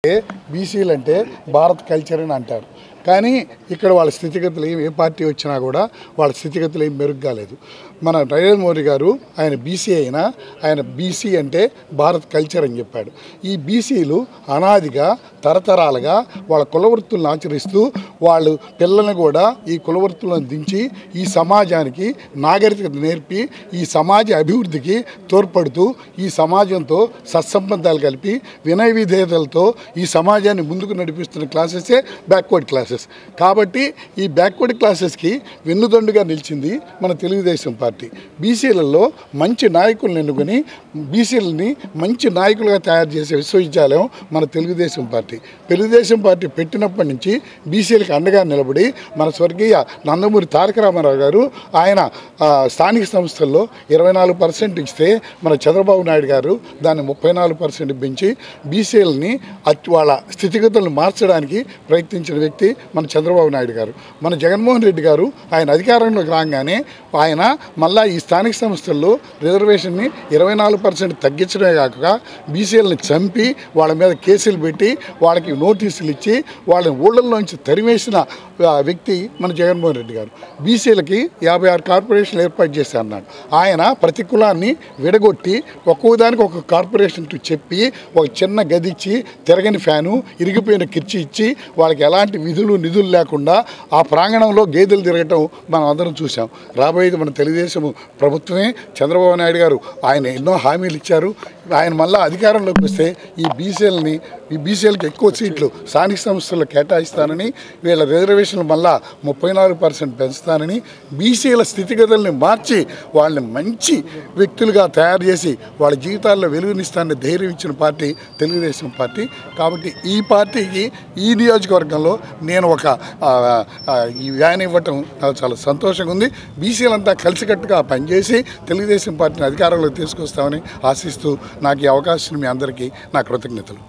బీసీలు అంటే భారత్ కల్చర్ అని అంటారు. కానీ ఇక్కడ వాళ్ళ స్థితిగతులు ఏ పార్టీ వచ్చినా కూడా వాళ్ళ స్థితిగతులు ఏం మెరుగ్గా లేదు. మన నరేంద్ర మోడీ గారు ఆయన బీసీ అయినా ఆయన బీసీ అంటే భారత్ కల్చర్ అని చెప్పాడు. ఈ బీసీలు అనాదిగా తరతరాలుగా వాళ్ళ కులవృత్తులను ఆచరిస్తూ వాళ్ళు పిల్లల్ని కూడా ఈ కులవృత్తులను దించి ఈ సమాజానికి నాగరికత నేర్పి ఈ సమాజ అభివృద్ధికి తోడ్పడుతూ ఈ సమాజంతో సత్సంబంధాలు కలిపి వినయ విధేయతలతో ఈ సమాజాన్ని ముందుకు నడిపిస్తున్న క్లాసెసే బ్యాక్వర్డ్ క్లాసెస్. కాబట్టి ఈ బ్యాక్వర్డ్ క్లాసెస్కి వెన్నుదండుగా నిలిచింది మన తెలుగుదేశం పార్టీ. బీసీలలో మంచి నాయకులను ఎన్నుకొని బీసీలని మంచి నాయకులుగా తయారు చేసే విశ్వవిద్యాలయం మన తెలుగుదేశం పార్టీ. తెలుగుదేశం పార్టీ పెట్టినప్పటి నుంచి బీసీలకు అండగా నిలబడి మన స్వర్గీయ నందమూరి తారక రామారావు గారు ఆయన స్థానిక సంస్థల్లో 24% ఇస్తే మన చంద్రబాబు నాయుడు గారు దాన్ని 34% పెంచి బీసీలని వాళ్ళ స్థితిగతులను మార్చడానికి ప్రయత్నించిన వ్యక్తి మన చంద్రబాబు నాయుడు గారు. మన జగన్మోహన్ రెడ్డి గారు ఆయన అధికారంలోకి రాగానే ఆయన మళ్ళా ఈ స్థానిక సంస్థల్లో రిజర్వేషన్ని 24% తగ్గించడమే కాక బీసీలను చంపి వాళ్ళ మీద కేసులు పెట్టి వాళ్ళకి నోటీసులు ఇచ్చి వాళ్ళని ఊళ్ళల్లోంచి తరిమేసిన వ్యక్తి మన జగన్మోహన్ రెడ్డి గారు. బీసీలకి 56 కార్పొరేషన్లు ఏర్పాటు చేశారు అన్నాడు. ఆయన ప్రతి కులాన్ని విడగొట్టి ఒక్కో దానికి ఒక కార్పొరేషన్ చెప్పి ఒక చిన్న గది ఇచ్చి తిరగని ఫ్యాను ఇరిగిపోయిన కిర్చి ఇచ్చి వాళ్ళకి ఎలాంటి నిధులు లేకుండా ఆ ప్రాంగణంలో గేదెలు తిరగటం మనం అందరం చూసాం. రాబోయేది మన తెలుగుదేశం ప్రభుత్వమే. చంద్రబాబు నాయుడు గారు ఆయన ఎన్నో హామీలు ఇచ్చారు. ఆయన మళ్ళీ అధికారంలోకి వస్తే ఈ బీసీలకు ఎక్కువ సీట్లు స్థానిక సంస్థల్లో కేటాయిస్తానని వీళ్ళ రిజర్వేషన్లు మళ్ళా 34% పెంచుతానని బీసీల స్థితిగతుల్ని మార్చి వాళ్ళని మంచి వ్యక్తులుగా తయారు చేసి వాళ్ళ జీవితాల్లో వెలుగునిస్తానని ధైర్యం ఇచ్చిన పార్టీ తెలుగుదేశం పార్టీ. కాబట్టి ఈ పార్టీకి ఈ నియోజకవర్గంలో నేను ఒక ఈ వ్యాన్ ఇవ్వటం నాకు చాలా సంతోషంగా ఉంది. బీసీలంతా కలిసికట్టుగా పనిచేసి తెలుగుదేశం పార్టీని అధికారంలోకి తీసుకొస్తామని ఆశిస్తూ నాకు ఈ అవకాశం మీ అందరికీ నా కృతజ్ఞతలు.